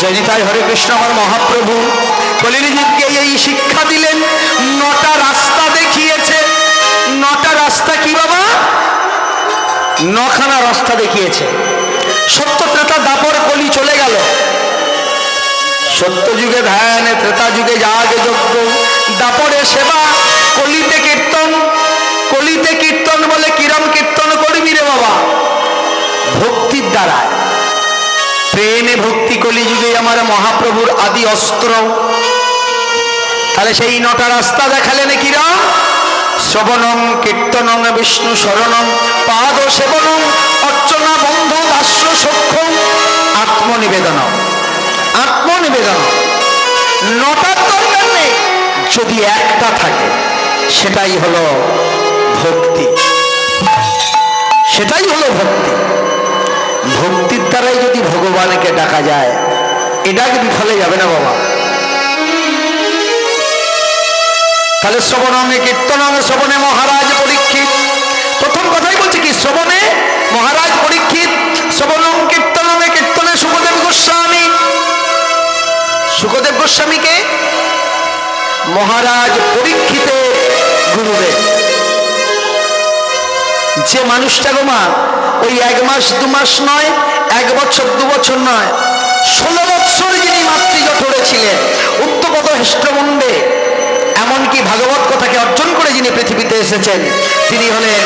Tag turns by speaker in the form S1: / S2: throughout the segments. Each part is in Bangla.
S1: জয়নিতাই হরে কৃষ্ণ। আমার মহাপ্রভু কলিযুগকে এই শিক্ষা দিলেন, 9টা রাস্তা দেখিয়েছে। 9টা রাস্তা কি বাবা? 9খানা রাস্তা দেখিয়েছে। সত্য, ত্রেতা, দ্বাপর, কলি চলে গেল। সত্য যুগে ধ্যান, ত্রেতা যুগে যাগ যজ্ঞ, দ্বাপরে সেবা, কলিতে কীর্তন। কলিতে কীর্তন বলে কিরম কীর্তন করবি রে বাবা? ভক্তির দ্বারা। প্রেমে ভক্তি কলিযুগে আমার মহাপ্রভুর আদি অস্ত্র। তাহলে সেই 9টা রাস্তা দেখালেন কিরম? শ্রবণং কীর্তনং বিষ্ণু শরণং পাদ সেবনং অর্চনা বন্ধ দাস্য সখ্যং আত্মনিবেদনম। আত্মনিবেদন 9টার দরকার নেই, যদি একটা থাকে সেটাই হলো ভক্তি। সেটাই হলো ভক্তি। ভক্তির দ্বারাই যদি ভগবানকে ডাকা যায়, এটাকে বিফলে যাবে না বাবা। তাহলে শ্রবণে কীর্তনং, শ্রবণে মহারাজ পরীক্ষিত। প্রথম কথাই বলছে কি? শ্রবণে মহারাজ পরীক্ষিত, শ্রবণং কীর্তনং, কীর্তনে সুখদেব গোস্বামী। সুখদেব গোস্বামীকে মহারাজ পরীক্ষিতের গুরুদেব। যে মানুষটা গো মা ওই 1 মাস 2 মাস নয়, 1 বছর 2 বছর নয়, 16 বৎসর যিনি মাতৃজঠরে ছিলেন, উত্তপদ হেষ্টমুণ্ডে, এমনকি ভাগবত কথাকে অর্জন করে যিনি পৃথিবীতে এসেছেন, তিনি হলেন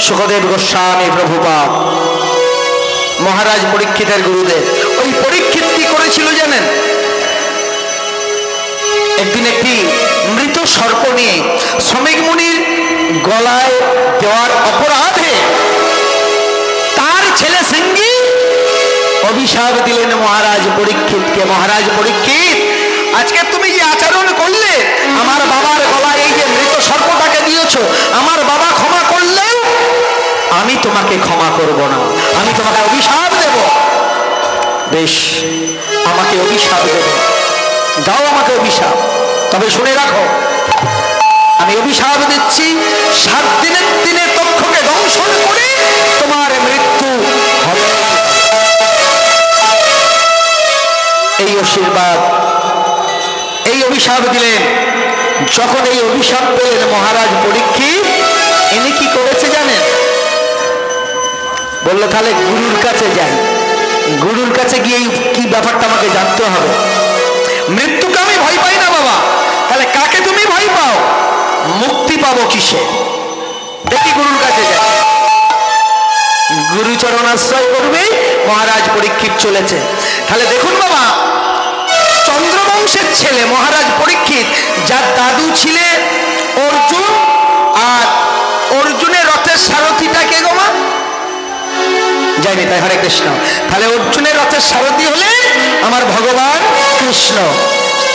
S1: সুখদেব গোস্বামী প্রভুপাদ, মহারাজ পরীক্ষিতের গুরুদেব। ওই পরীক্ষিত কি করেছিল জানেন? একদিন একটি মৃত সর্প নিয়ে শ্রমিক মুনির গলায় দেওয়ার অপরাধে তার ছেলে সিংহী অভিশাপ দিলেন মহারাজ পরীক্ষিতকে। মহারাজ পরীক্ষিত, আজকে তুমি যে আচরণ করলে, আমার বাবার গলায় এই যে মৃত সর্পটাকে দিয়েছ, আমার বাবা ক্ষমা করলেও আমি তোমাকে ক্ষমা করব না, আমি তোমাকে অভিশাপ দেব। বেশ, আমাকে অভিশাপ দেব, দাও আমাকে অভিশাপ। তবে শুনে রাখো, আমি অভিশাপ দিচ্ছি, 7 দিনের দিনে তক্ষকে দংশন করে তোমার মৃত্যু হবে। এই আশীর্বাদ, এই অভিশাপ দিলেন। যখন এই অভিশাপ পেলেন মহারাজ পরীক্ষিত, ইনি কি করেছে জানেন? বললো তাহলে গুরুর কাছে যাই, গুরুর কাছে গিয়ে কি ব্যাপারটা আমাকে জানতে হবে। মৃত্যুকে আমি ভয় পাই না বাবা, তাহলে কাকে তুমি ভয় পাও? মুক্তি পাবো কিসে? দেখি গুরুর কাছে যাই। গুরুচরণ আশ্রয় করবে মহারাজ পরীক্ষিত চলেছে। তাহলে দেখুন বাবা, চন্দ্রবংশের ছেলে মহারাজ পরীক্ষিত, যার দাদু ছিলেন অর্জুন, আর অর্জুনের রথের সারথিটা কে গো মা? জানি তাই, হরে কৃষ্ণ। তাহলে অর্জুনের রথের সারথি হলে আমার ভগবান কৃষ্ণ।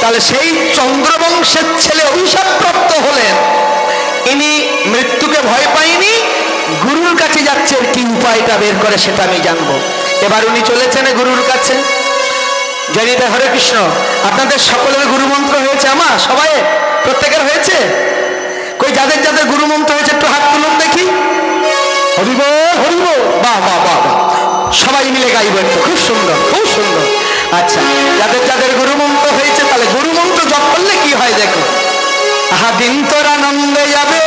S1: তাহলে সেই চন্দ্রবংশের ছেলে অভিশাপপ্রাপ্ত হলেন, ইনি মৃত্যুকে ভয় পাইনি, গুরুর কাছে যাচ্ছেন। কি উপায়টা বের করে সেটা আমি জানবো। এবার উনি চলেছেন গুরুর কাছে। জানি তাই, হরে কৃষ্ণ। আপনাদের সকলের গুরু মন্ত্র হয়েছে? আমার সবাই, প্রত্যেকের হয়েছে? কই যাদের যাদের গুরু মন্ত্র হয়েছে একটু হাত তুলুন দেখি। হরিব হরিব, বাহ বাহ বাহ বাহ, সবাই মিলে গাইব একটু, খুব সুন্দর খুব সুন্দর। আচ্ছা, যাদের যাদের গুরু মন্ত্র হয়েছে, তাহলে গুরু মন্ত্র জপ করলে কি হয় দেখো। আহা দিন তোর আনন্দে যাবে।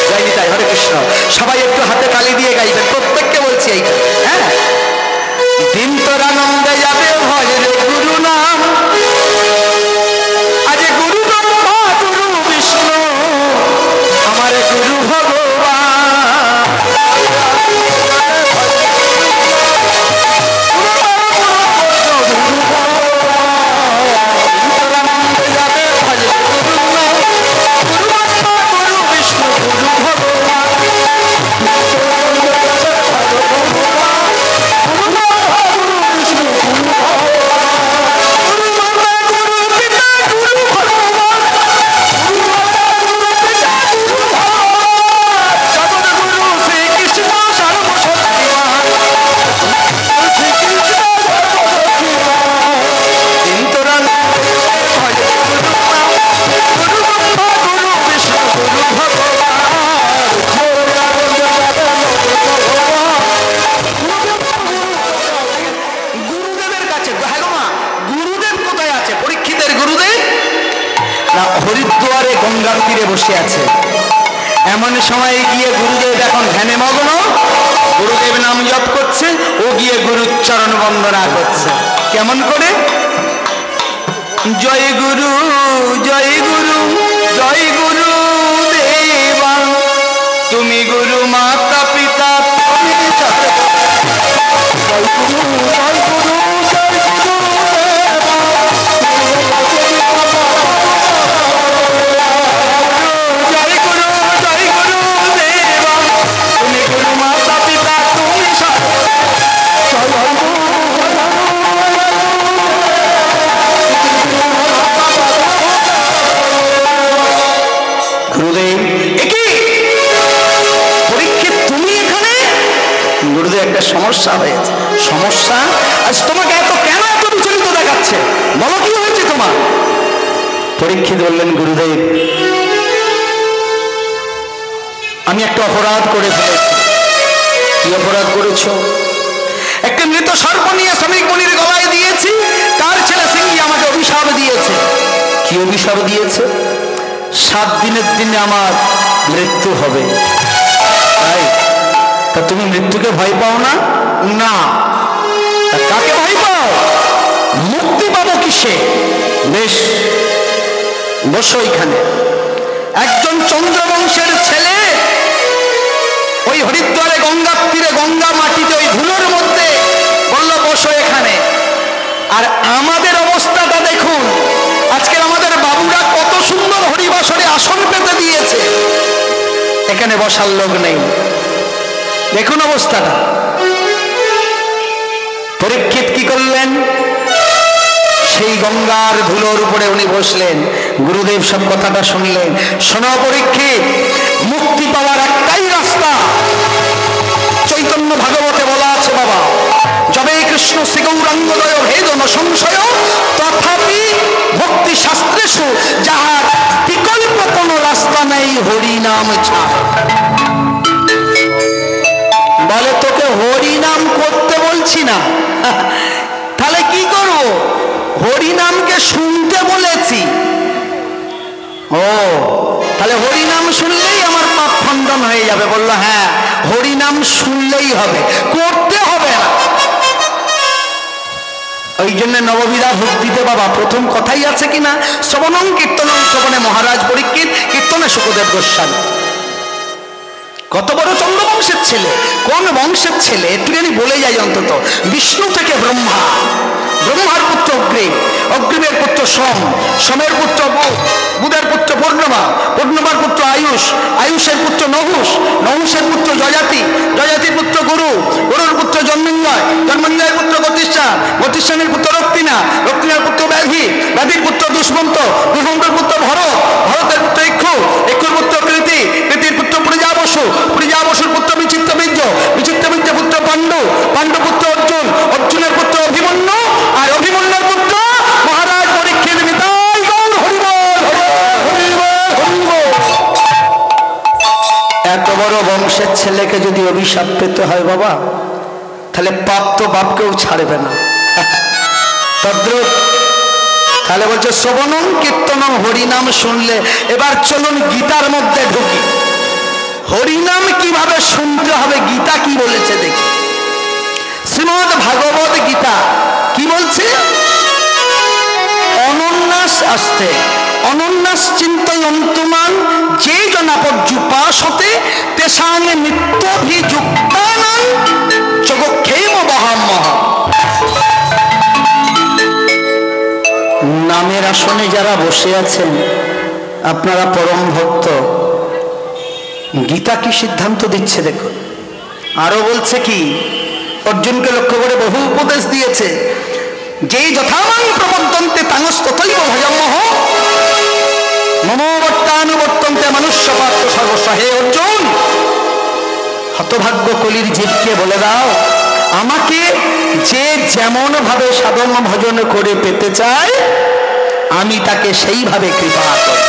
S1: যাইনি তাই, হরে কৃষ্ণ। সবাই একটু হাতে তালি দিয়ে গাইবেন, প্রত্যেককে বলছি এইটা। হ্যাঁ, দিন তোর আনন্দে যাবে, ভয় রে গুরু নাম, আজ গুরু ব্রহ্মা গুরু বিষ্ণু, আমার গুরু ভগবান। গঙ্গার তীরে বসে আছে। এমন সময় গিয়ে গুরুদেব এখন ধ্যানে মগ্ন, গুরুদেব নাম জপ করছে, ও গিয়ে গুরুর চরণ বন্দনা করছে। কেমন করে? জয় গুরু জয় গুরু জয় গুরু দেবা, তুমি গুরু মাতা পিতা, তুমি জয় গুরু জয় গুরু জয় গুরু দেবা, জয় গুরু জয় গুরু দেবা, তুমি গুরু মাতা পিতা, তুমি গুরুদেব। একই পরীক্ষিত, তুমি এখানে? গুরুদেব, একটা সমস্যা হয়েছে। সমস্যা? আজ তোমাকে কেন এত বিচলিত দেখাচ্ছে, বলো কি হয়েছে তোমার? পরীক্ষিত বললেন, গুরুদেব আমি একটা অপরাধ করে ফেলেছি। কি অপরাধ করেছো? একটা মৃত সর্প নিয়ে শ্রমিক মনির গলায় দিয়েছি, তার ছেলে সিংহী আমাকে অভিশাপ দিয়েছে। কি অভিশাপ দিয়েছে? 7 দিনের দিনে আমার মৃত্যু হবে। তাই? তা তুমি মৃত্যুকে ভয় পাও না? না। তা কাকে ভয় পাও? মুক্তি পাবো কিসে? বেশ, বসো এখানে। একজন চন্দ্রবংশের ছেলে ওই হরিদ্বারে গঙ্গার তীরে গঙ্গা মাটিতে ওই ধুলোর মধ্যে বলল বসো এখানে। আর আমাদের অবস্থাটা দেখুন, আজকের আমাদের বাবুরা কত সুন্দর হরিবাসরে আসন পেতে দিয়েছে, এখানে বসার লোক নেই। দেখুন অবস্থাটা। পরীক্ষিত কি করলেন? সেই গঙ্গার ধুলোর উপরে উনি বসলেন। গুরুদেব সব কথাটা শুনলেন। শোনো পরীক্ষিত, মুক্তি পাওয়ার একটাই রাস্তা। চৈতন্য ভাগবতে বলা আছে বাবা, যবে কৃষ্ণ শ্রী গৌরাঙ্গদয় ভেদ ন সংশয় তথাপি ভক্তি শাস্ত্রেষু যাহার বিকল্প কোনো রাস্তা নেই হরি নাম ছাড়া। বলে তোকে হরি নাম করতে বলছি না, তাহলে কি করবো? হরিনামকে শুনতে বলেছি। ও, তাহলে হরিনাম শুনলেই আমার পাপ খণ্ডন হয়ে যাবে? বললো হ্যাঁ, হরিনাম শুনলেই হবে, করতে হবে না। ওই জন্য নববিধা ভক্তিতে বাবা প্রথম কথাই আছে কিনা, শ্রবণং কীর্তনং শ্রবণে মহারাজ পরীক্ষিত, কীর্তনে শুকদেব গোস্বামী। কত বড় চন্দ্রবংশের ছেলে! কোন বংশের ছেলে একটুখানি বলে যাই অন্তত। বিষ্ণু থেকে ব্রহ্মা, ব্রহ্মার পুত্র অগ্রিম, অগ্রিমের পুত্র সোম, সোমের পুত্র বুধ, বুধের পুত্র পূর্ণমা, পূর্ণমার পুত্র আয়ুষ, আয়ুষের পুত্র নহুষ, নহুষের পুত্র যজাতি, যজাতির পুত্র গুরু, গুরুর পুত্র জন্মেঞ্জয়, জন্মেঞ্জয়ের পুত্র গতিষ্ঠা, গতিষ্ঠানের পুত্র রক্তিনা, রক্তিনার পুত্র ব্যাধি, ব্যাধির পুত্র দুষ্মন্ত, দুষ্মন্তের পুত্র ভরত, ভরতের পুত্র ইক্ষু, ইক্ষুর পুত্র প্রীতি, প্রীতির পুত্র পরিযাবসু, পরিযাবসুর পুত্র বিচিত্রবীর্য, বিচিত্রবীর্যের পুত্র পাণ্ডু, পাণ্ডু পুত্র অর্জুন, অর্জুনের পুত্র অভিমন্যু, আর অভিমন্যুর পুত্র মহারাজ পরীক্ষিত। নিতাই গৌর হরিবল, হরিবল, হরিবল। এত বড় বংশের ছেলেকে যদি অভিশাপ পেতে হয় বাবা, তাহলে পাপ তো বাপকেও ছাড়বে না। তদ্রুপ তাহলে বলছে শ্রবণং কীর্তনং, হরিনাম শুনলে। এবার চলুন গীতার মধ্যে ঢুকি। হরিনাম কিভাবে শুনতে হবে, গীতা কি বলেছে দেখি। শ্রীমদ্ ভাগবত গীতা কি বলছে? অনন্যাস আসতে, অনন্যাস চিন্তয়ন্তুমাং যে জনাপর্যুপাসতে তেষাং নিত্যভিযুক্তানাং যোগক্ষেম বহাম্যহ। নামের আসনে যারা বসে আছেন আপনারা পরম ভক্ত, গীতা কি সিদ্ধান্ত দিচ্ছে দেখুন। আরো বলছে কি, অর্জুনকে লক্ষ্য করে বহু উপদেশ দিয়েছে। যেই যথামাং প্রবর্তন্তে তাংস্তথৈব ভজম্যহ মমবর্তানুবর্তন্তে মনুষ্য পাত্র সর্বস্ব। হে অর্জুন, হতভাগ্য কলির জীবকে বলে দাও, আমাকে যে যেমন ভাবে সাধন ভজন করে পেতে চায় আমি তাকে সেইভাবে কৃপা করি।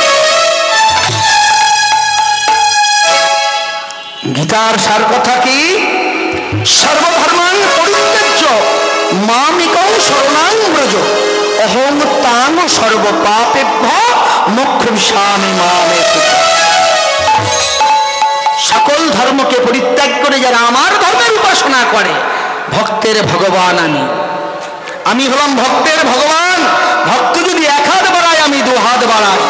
S1: গীতার সার কথা কি? সর্বধর্মাং পরিত্যাজ্য মামেকং শরণাং ব্রজ অহং তাং সর্বপাপেভ্যো মোক্ষম স্বামী মামে। সকল ধর্মকে পরিত্যাগ করে যারা আমার ধর্মের উপাসনা করে, ভক্তের ভগবান আমি হলাম ভক্তের ভগবান। ভক্ত যদি এক হাত বাড়ায়, আমি দু হাত বাড়াই।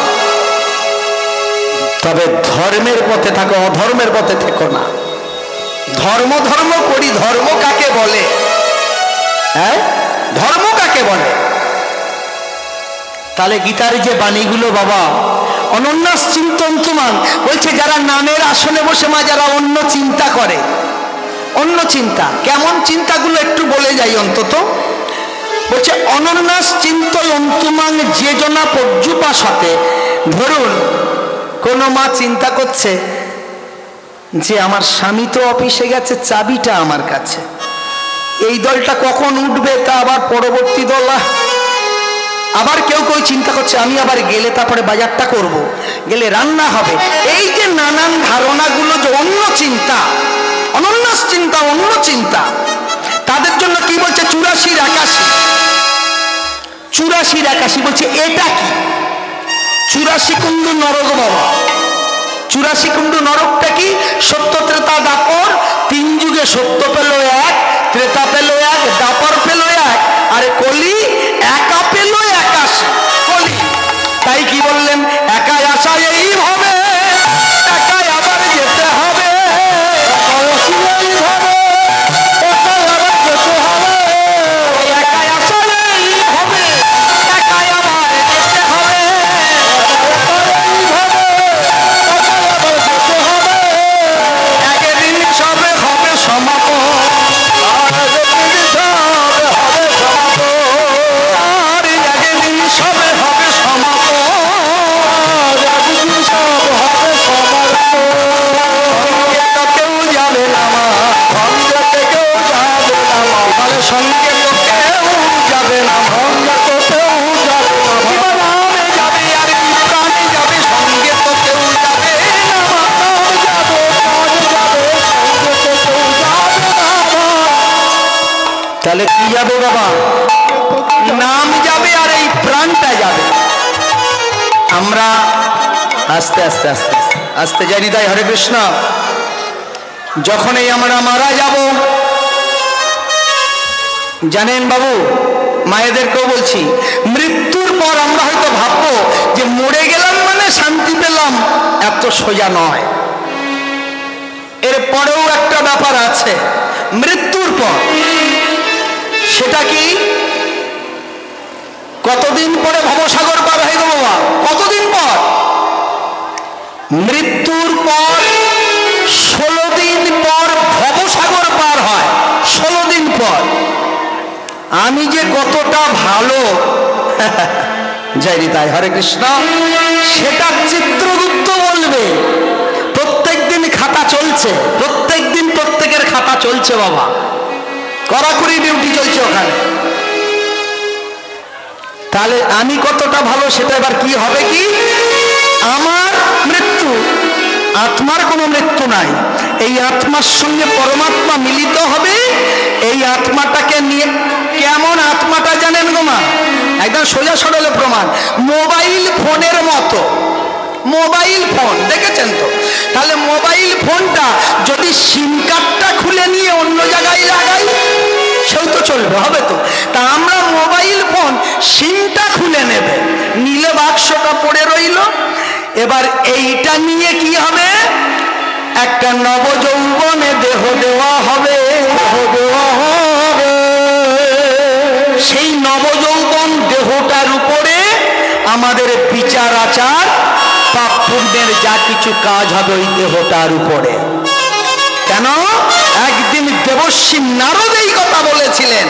S1: তবে ধর্মের পথে থাকো, অধর্মের পথে থেকো না। ধর্ম ধর্ম করি, ধর্ম কাকে বলে? হ্যাঁ, ধর্ম কাকে বলে? তাহলে গীতার যে বাণীগুলো বাবা, অনন্যাস চিন্তন্তমান বলছে, যারা নামের আসনে বসে মা যারা অন্য চিন্তা করে, অন্য চিন্তা, কেমন চিন্তাগুলো একটু বলে যাই অন্তত। বলছে অনন্যাস চিন্তয়ন্তুমাং যে জনা পর্যুপাসতে। ধরুন কোনো মা চিন্তা করছে যে আমার স্বামী তো অফিসে গেছে, চাবিটা আমার কাছে, এই দলটা কখন উঠবে, তা আবার পরবর্তী দল। আবার কেউ কেউ চিন্তা করছে আমি আবার গেলে তারপরে বাজারটা করব, গেলে রান্না হবে। এই যে নানান ধারণাগুলো, যে অন্য চিন্তা, অনন্যাস চিন্তা, অন্য চিন্তা, তাদের জন্য কি বলছে? 84-81। 84-81 বলছে এটা কি? 84 কুণ্ডু নরক বাবা। 84 কুণ্ডু নরকটা কি? সত্য ত্রেতা দাপর, 3 যুগে সত্য পেল এক, ত্রেতা পেল এক, দাপর পেল এক, আর কলি একা পেল 81 কলি। তাই কি বললেন? একাই আসা এই হবে, একাই আবার যেতে হবে, তাহলে কি যাবে বাবা? নাম যাবে আর এই প্রাণটা যাবে। আমরা আস্তে আস্তে আস্তে আস্তে জানি তাই। হরে কৃষ্ণ। যখনই আমরা মারা যাব, জানেন বাবু, মায়েদেরকেও বলছি, মৃত্যুর পর আমরা হয়তো ভাববো যে মরে গেলাম মানে শান্তি পেলাম, এত সোজা নয়। এর পরেও একটা ব্যাপার আছে মৃত্যুর পর। সেটা কি? কতদিন পরে ভবসাগর পার হয়ে গেল বাবা? কতদিন পর? মৃত্যুর পর 16 দিন পর ভবসাগর পার হয়। 16 দিন পর। আমি যে কতটা ভালো, জয় তাই। হরে কৃষ্ণ। সেটা চিত্রগুপ্ত বলবে। প্রত্যেক দিন খাতা চলছে, প্রত্যেক দিন প্রত্যেকের খাতা চলছে বাবা, কড়াকড়ি ডিউটি চলছে ওখানে। তাহলে আমি কতটা ভালো সেটা এবার কি হবে? কি আমার মৃত্যু, আত্মার কোনো মৃত্যু নাই। এই আত্মার সঙ্গে পরমাত্মা মিলিত হবে। এই আত্মাটাকে নিয়ে, কেমন আত্মাটা জানেন গো মা? একদম সোজা সরলে প্রমাণ, মোবাইল ফোনের মতো। মোবাইল ফোন দেখেছেন তো? তাহলে মোবাইল ফোনটা যদি সিম কার্ডটা খুলে নিয়ে অন্য জায়গায় লাগাই, সেও তো চলবে, হবে তো? তা আমরা মোবাইল ফোন সিমটা খুলে নেবে, নিলে বাক্সটা পড়ে রইল। এবার এইটা নিয়ে কি হবে? একটা নবযৌবনে দেহ দেওয়া হবে, দেহ দেওয়া হবে। সেই নবযৌবন দেহটার উপরে আমাদের বিচার আচার, পাপ পুণ্যের যা কিছু কাজ হবে ওই দেহটার উপরে। কেন? একদিন দেবর্ষি নারদ এই কথা বলেছিলেন।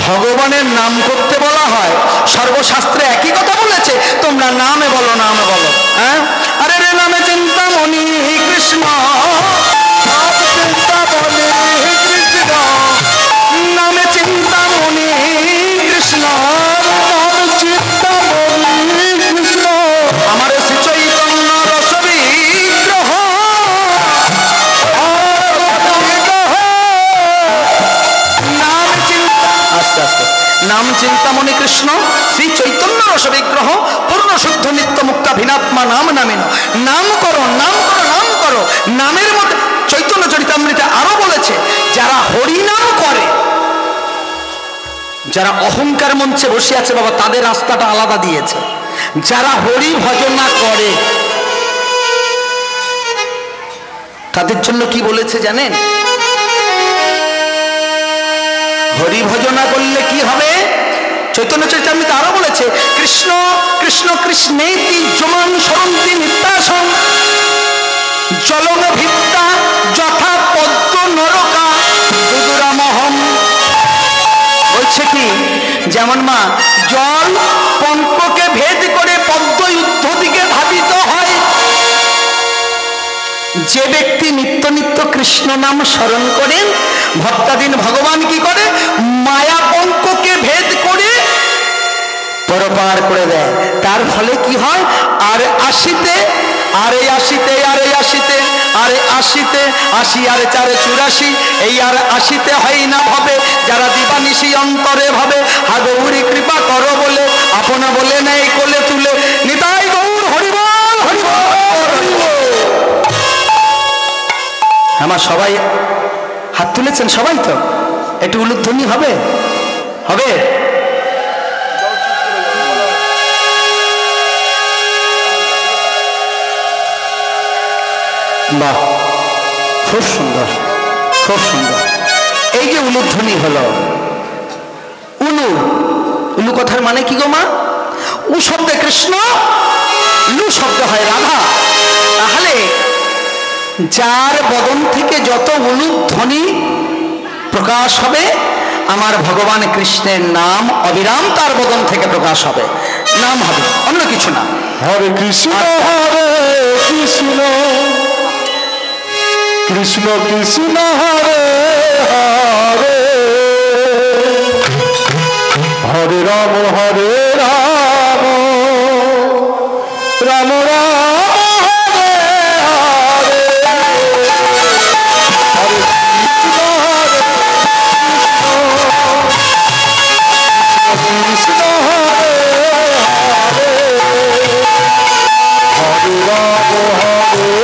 S1: ভগবানের নাম করতে বলা হয়, সর্বশাস্ত্রে একই কথা বলেছে, তোমরা নামে বলো, নামে বলো। হ্যাঁ, আরে রে নামে চিন্তামণি কৃষ্ণ, চিন্তামণি কৃষ্ণ, নামে চিন্তামণি কৃষ্ণ, চিন্তামণি কৃষ্ণ, আমার শ্রী চৈতন্য রস বিগ্রহ, নাম চিন্তামণি কৃষ্ণ, শ্রী চৈতন্য রস বিগ্রহ, পূর্ণ শুদ্ধ নিত্য মুক্তা ভিনাত্মা নাম নামেন, নাম করো নাম করো নাম করো। নামের মধ্যে চৈতন্য চরিতামৃতে আরো বলেছে, যারা হরিনাম করে, যারা অহংকার মঞ্চে বসে আছে বাবা, তাদের রাস্তাটা আলাদা দিয়েছে। যারা হরি ভজনা করে তাদের জন্য কি বলেছে জানেন? হরি ভজনা করলে কি হবে? চৈতন্য চরিতামৃতে আরো বলেছে, কৃষ্ণ কৃষ্ণ কৃষ্ণেতি যমান সরন্তি নিত্যাসন জলং ভিত্তা যথা পদ্ম নরকা দুদুরামহম। বলছে কি, যেমন মা জল পঙ্ককে ভেদ করে পদ্ম যুদ্ধ দিকে ধাবিত হয়, যে ব্যক্তি নিত্য নিত্য কৃষ্ণ নাম স্মরণ করেন, ভক্তাধীন ভগবান কি করে? মায়া পঙ্ককে ভেদ করে পরপার করে দেয়। তার ফলে কি হয়? আর আসিতে আরে আসিতে আরে আসিতে আরে আসিতে আসি আরে চারে 84, এই আর আসিতে হয় না ভাবে, যারা দিবানিশি অন্তরে ভাবে হা গৌরী কৃপা করো বলে, আপনা বলে নেই কোলে তুলে, নিতাই গৌর হরিবল হরিবল হরিবল। আমার সবাই হাত তুলেছেন, সবাই তো একটু উলুধ্বনি হবে হবে। বাহ, খুব সুন্দর খুব সুন্দর। এই যে উলুধ্বনি হলো, উলু উলু কথার মানে কি গো মা? উ শব্দে কৃষ্ণ, লু শব্দ হয় রাধা। তাহলে যার বদন থেকে যত উলুধ্বনি প্রকাশ হবে, আমার ভগবান কৃষ্ণের নাম অবিরাম তার বদন থেকে প্রকাশ হবে, নাম হবে, অন্য কিছু না।
S2: হরে কৃষ্ণ হরে কৃষ্ণ কৃষ্ণ কৃষ্ণ হরে হরে, হরে রাম হরে রাম রাম রাম হরে হরে, হরে কৃষ্ণ হরে কৃষ্ণ হরে হরে, হরে রাম হরে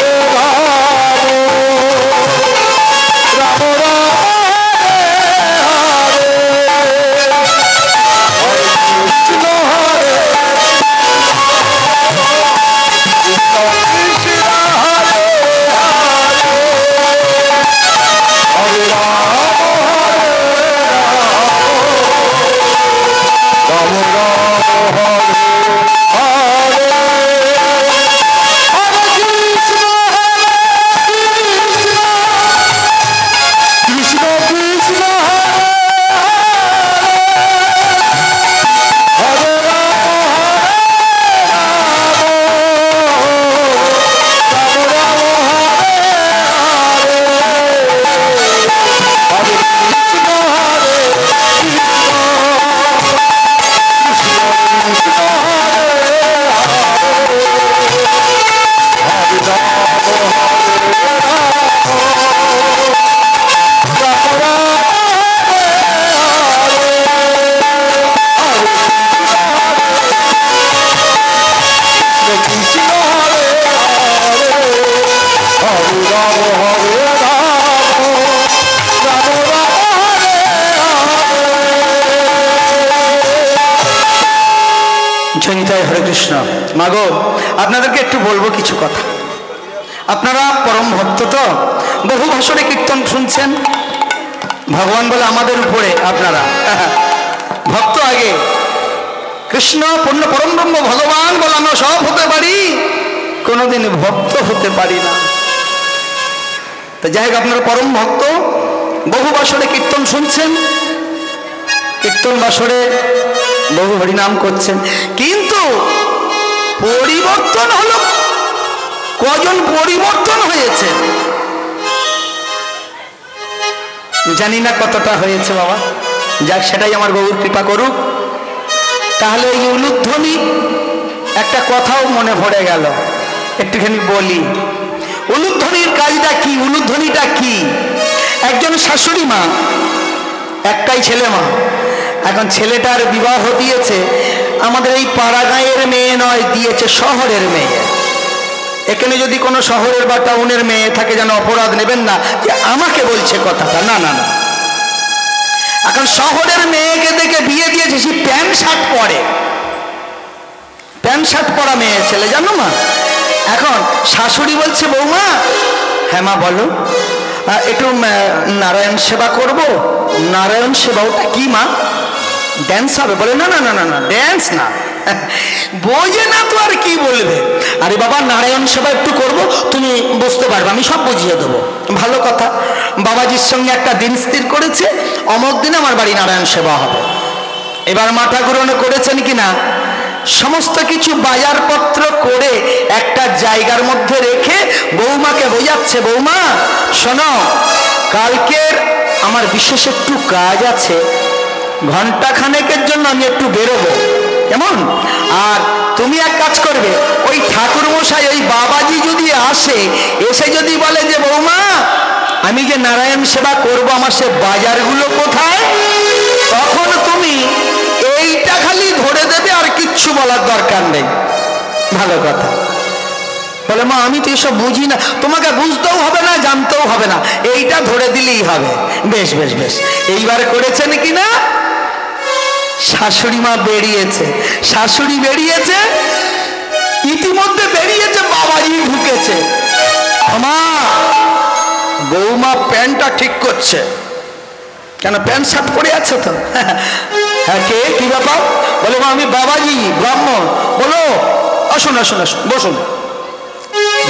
S1: হরে কৃষ্ণ। মাগো, আপনাদেরকে একটু বলবো কিছু কথা। আপনারা পরম ভক্ত তো, বহু ভাষণে কীর্তন শুনছেন। ভগবান বলে আমাদের উপরে আপনারা ভক্ত আগে, কৃষ্ণ পূর্ণ পরম ব্রহ্ম ভগবান বলে আমরা সব হতে পারি, কোনোদিন ভক্ত হতে পারি না। তো যাই হোক, আপনারা পরম ভক্ত, বহু বাসরে কীর্তন শুনছেন, কীর্তন বাসরে বহু হরিনাম করছেন, কিন্তু পরিবর্তন হলো কজন? পরিবর্তন হয়েছে জানি না কতটা হয়েছে বাবা, যাক সেটাই আমার গৌর কৃপা করুক। তাহলে এই উলুধ্বনি একটা কথাও মনে পড়ে গেল, একটুখানি বলি। উলুধ্বনির কাজটা কি? উলুধ্বনিটা কি? একজন শাশুড়ি মা, একটাই ছেলে মা, এখন ছেলেটার বিবাহ দিয়েছে, আমাদের এই পাড়া গাঁয়ের মেয়ে নয়, দিয়েছে শহরের মেয়ে। এখানে যদি কোনো শহরের বা টাউনের মেয়ে থাকে যেন অপরাধ নেবেন না যে আমাকে বলছে কথাটা, না না না। এখন শহরের মেয়েকে দেখে বিয়ে দিয়েছে, সে প্যান্ট শার্ট পরে, প্যান্ট শার্ট পরা মেয়ে ছেলে, জানো মা। এখন শাশুড়ি বলছে বৌমা, হ্যাঁ মা বলো, একটু নারায়ণ সেবা করব। নারায়ণ সেবা ওটা কি মা? ড্যান্স হবে? বলে না না না না না, ড্যান্স না। বোঝে না তো আর কি বলবে। আরে বাবা নারায়ণ সেবা একটু করব, তুমি বুঝতে পারবে, আমি সব বুঝিয়ে দেবো। ভালো কথা। বাবাজির সঙ্গে একটা দিন স্থির করেছে, অমুক দিন আমার বাড়ি নারায়ণ সেবা হবে। এবার মাথা ঘুরানো করেছেন কিনা, সমস্ত কিছু বাজারপত্র করে একটা জায়গার মধ্যে রেখে বৌমাকে বোঝাচ্ছে, বৌমা শোনো, কালকের আমার বিশেষ একটু কাজ আছে, ঘন্টা খানেকের জন্য আমি একটু বেরোবো, কেমন? আর তুমি এক কাজ করবে, ওই ঠাকুর মশাই, ওই বাবাজি যদি আসে, এসে যদি বলে যে বৌমা আমি যে নারায়ণ সেবা করব, আমার সে বাজারগুলো কোথায়, তখন তুমি এইটা খালি ধরে দেবে, আর কিচ্ছু বলার দরকার নেই। ভালো কথা। বলে মা আমি তো এসব বুঝি না। তোমাকে বুঝতেও হবে না, জানতেও হবে না, এইটা ধরে দিলেই হবে। বেশ বেশ বেশ। এইবার করেছেন কিনা, শাশুড়ি মা বেরিয়েছে, শাশুড়ি বেরিয়েছে, ইতিমধ্যে বেরিয়েছে বাবাজি ঢুকেছে। মা, বৌমা প্যান্টটা ঠিক করছে। কেন, প্যান্ট শার্ট পরে আছে তো? হ্যাঁ, কে, কি ব্যাপার? বলে মা আমি বাবাজি ব্রাহ্মণ। বলো আসুন আসুন আসুন, বসুন।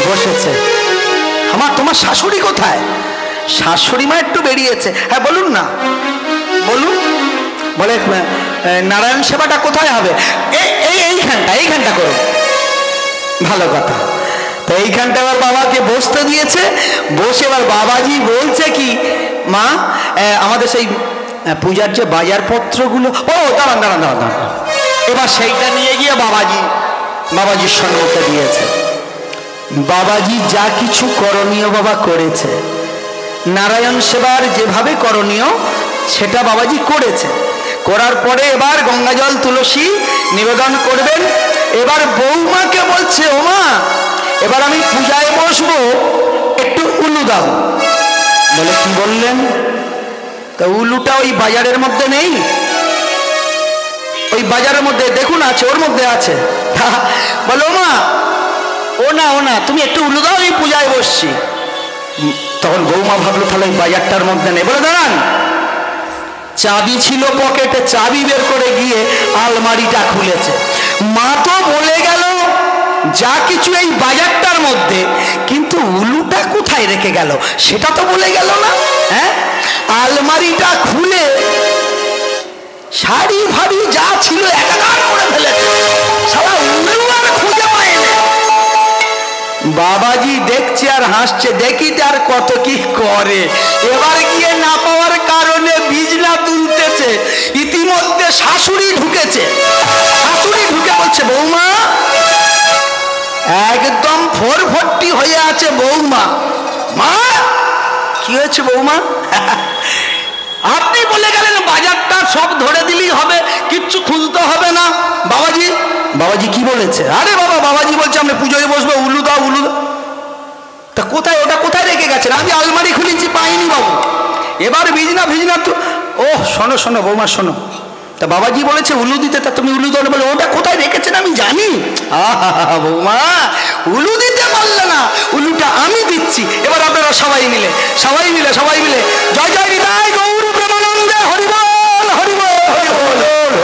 S1: বসেছে। আমার তোমার শাশুড়ি কোথায়? শাশুড়ি মা একটু বেরিয়েছে। হ্যাঁ বলুন না, বলুন। বলে নারায়ণ সেবাটা কোথায় হবে? এইখানটা করো। ভালো কথা। তো এইখানটা এবার বাবাকে বসতে দিয়েছে, বসে এবার বাবাজি বলছে কি, মা আমাদের সেই পূজার যে বাজারপত্রগুলো, ও দাঁড়ান দাঁড়ান দাঁড়ান দাঁড়ান, এবার সেইটা নিয়ে গিয়ে বাবাজির সম্মুখে দিয়েছে। বাবাজি যা কিছু করণীয় বাবা করেছে, নারায়ণ সেবার যেভাবে করণীয় সেটা বাবাজি করেছে। করার পরে এবার গঙ্গাজল তুলসী নিবেদন করবেন। এবার বৌমাকে বলছে, ও মা এবার আমি পূজায় বসবো, একটু উলু দাও। বলে কি বললেন? তা উলুটা ওই বাজারের মধ্যে নেই? ওই বাজারের মধ্যে দেখুন আছে, ওর মধ্যে আছে। বলো মা ও না, তুমি একটু উলু দাও, আমি পূজায় বসছি। তখন বৌমা ভাবলো তাহলে ওই বাজারটার মধ্যে নেই। বলে দাঁড়ান, চাবি ছিল পকেটে, চাবি বের করে গিয়ে আলমারিটা খুলেছে। মা তো বলে গেল যা কিছু এই বাজারটার মধ্যে, কিন্তু উলুটা কোথায় রেখে গেল সেটা তো বলে গেল না। হ্যাঁ, আলমারিটা খুলে শাড়ি ভাড়ি যা ছিল একাকার করে ফেলেছে, সারা উলু আর খুঁজে পায়নি। বাবাজি দেখছে আর হাসছে, দেখিতে আর কত কি করে। এবার গিয়ে না পাওয়ার কারণে বিজনা তুলতেছে। ইতিমধ্যে শাশুড়ি ঢুকেছে। শাশুড়ি ঢুকে বলছে, বৌমা, একদম ফোরফর্টি হয়ে আছে বৌমা। মা কি হয়েছে বৌমা? আপনি বলে গেলেন বাজারটা সব ধরে দিলেই হবে, কিচ্ছু খুলতে হবে না। বাবাজি কি বলেছে? আরে বাবা, বাবাজি বলছে আমরা পুজোয় বসবো, উলু দাও উলু দাও। তা কোথায়, ওটা কোথায় রেখে গেছেন? আমি আলমারি খুলেছি, পাইনি বাবু। এবার ভিজনা তো, ও শোনো শোনো বৌমা শোনো, তা বাবাজি বলেছে উলু দিতে, তা তুমি উলু দাও। বলে ওটা কোথায় রেখেছেন আমি জানি। বৌমা উলু দিতে পারলে না, উলুটা আমি দিচ্ছি। এবার আপনারা সবাই মিলে জয় জয় হৃদয় গৌর প্রেমানন্দে হরিবল হরিবল হরিবল।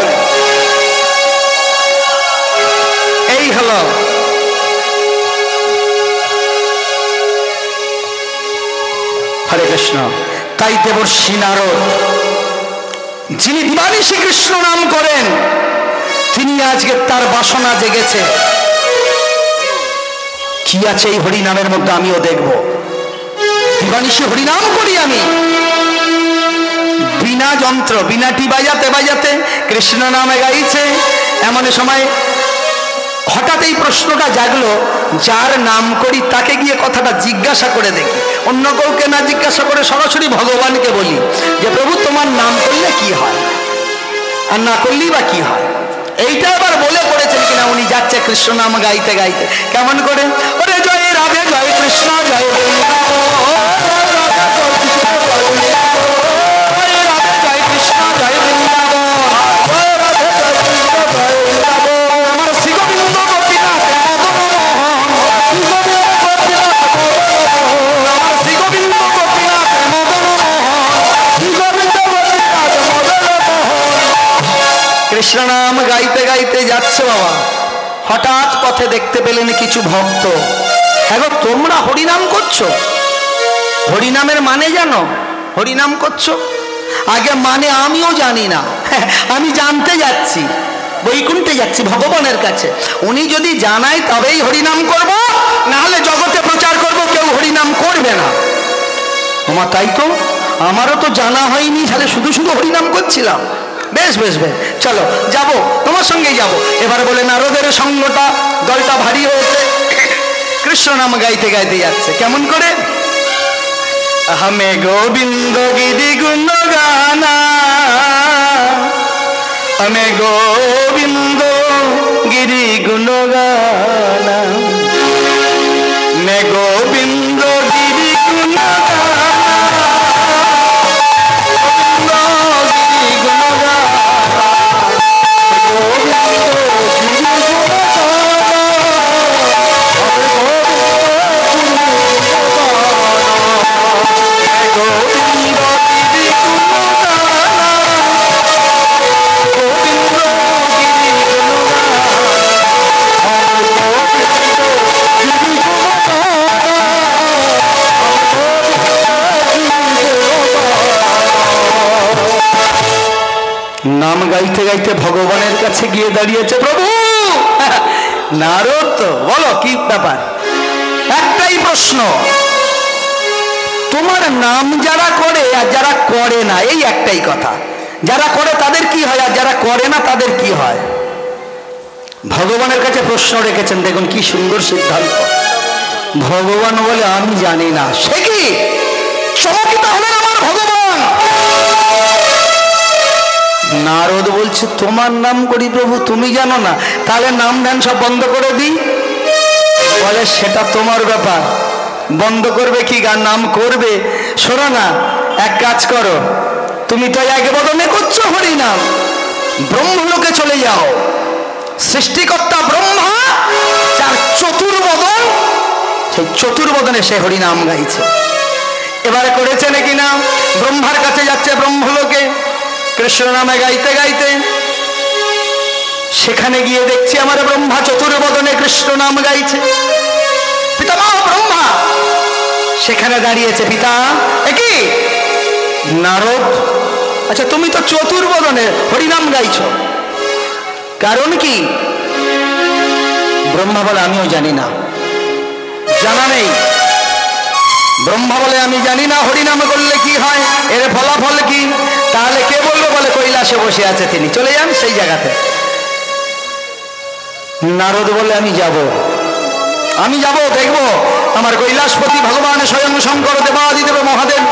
S1: এই হলো হরে কৃষ্ণ। তাই দেবর্ষি নারদ, যিনি দিবানিশি কৃষ্ণ নাম করেন, তিনি আজকে তার বাসনা জেগেছে। কি আছে এই হরিনামের মধ্যে আমিও দেখব। দিবানিশি হরিনাম করি আমি, বিনা যন্ত্র, বিনাটি বাজাতে বাজাতে কৃষ্ণ নামে গাইছে। এমন সময় হঠাৎ এই প্রশ্নটা জাগলো, যার নাম করি তাকে গিয়ে কথাটা জিজ্ঞাসা করে দেখি। অন্য কাউকে না জিজ্ঞাসা করে সরাসরি ভগবানকে বলি যে প্রভু তোমার নাম করলে কি হয়, আর না করলেই বা কি হয়। এইটা আবার বলে পড়েছেন কিনা উনি যাচ্ছে কৃষ্ণ নাম গাইতে গাইতে। কেমন করে? ওরে জয় রাধে জয় কৃষ্ণ জয় কৃষ্ণ নাম গাইতে গাইতে যাচ্ছে বাবা। হঠাৎ পথে দেখতে পেলেন কিছু ভক্ত। হ্যাঁ গো, তোমরা হরিনাম করছো? হরিনামের মানে জানো? হরিনাম করছো? আগে মানে আমিও জানি না, আমি জানতে যাচ্ছি, বৈকুণ্ঠে যাচ্ছি ভগবানের কাছে। উনি যদি জানায় তবেই হরিনাম করব, নাহলে জগতে প্রচার করব, কেউ হরিনাম করবে না। তোমার তাই তো, আমারও তো জানা হয়নি, তাহলে শুধু শুধু হরিনাম করছিলাম। বেশ বেশ বেশ, চলো যাব, তোমার সঙ্গেই যাব। এবার বলে নারদের সঙ্গটা, দলটা ভারী হয়েছে, কৃষ্ণ নাম গাইতে গাইতে যাচ্ছে। কেমন করে? হামে গোবিন্দ গিরি গুণ গানা, হামে গোবিন্দ গিরি গুণ গানা, মে গোবিন্দ গিরি গুণ গানা, নাম গাইতে গাইতে ভগবানের কাছে গিয়ে দাঁড়িয়েছে। প্রভু, নারদ তো, বলো কি ব্যাপার? একটাই প্রশ্ন, তোমার নাম যারা করে আর যারা করে না, এই একটাই কথা। যারা করে তাদের কি হয়, আর যারা করে না তাদের কি হয়? ভগবানের কাছে প্রশ্ন রেখেছেন। দেখুন কি সুন্দর সিদ্ধান্ত। ভগবান বলে আমি জানি না। সে কি চমকিত হলেন আমার ভগবান। নারদ বলছে তোমার নাম করি প্রভু, তুমি জানো না? তাহলে নাম ধ্যান সব বন্ধ করে দিই। বলে সেটা তোমার ব্যাপার, বন্ধ করবে কি গান, নাম করবে। শোনো না, এক কাজ করো, তুমি তো এক বদনে করছো হরিনাম, ব্রহ্মলোকে চলে যাও। সৃষ্টিকর্তা ব্রহ্মা, যার চতুর্বদন, সেই চতুর্বদনে সে হরিনাম গাইছে। এবারে করেছে নাকি না, ব্রহ্মার কাছে যাচ্ছে ব্রহ্মলোকে কৃষ্ণ নামে গাইতে গাইতে। সেখানে গিয়ে দেখছি আমার ব্রহ্মা চতুর্বদনে কৃষ্ণ নাম গাইছে। পিতামহ ব্রহ্মা সেখানে দাঁড়িয়েছে। পিতা, একই নারদ, আচ্ছা তুমি তো চতুর্বদনে হরিনাম গাইছো, কারণ কি? ব্রহ্মা বলে আমিও জানি না, জানা নেই। ব্রহ্মা বলে আমি জানি না হরিনাম করলে কি হয়, এর ফলাফল কি। তাহলে কে বলবো? বলে কৈলাসে বসে আছে তিনি, চলে যান সেই জায়গাতে। নারদ বলে আমি যাব, আমি যাব, দেখবো আমার কৈলাসপতি ভগবান স্বয়ং শঙ্কর দেবাদিদেব মহাদেব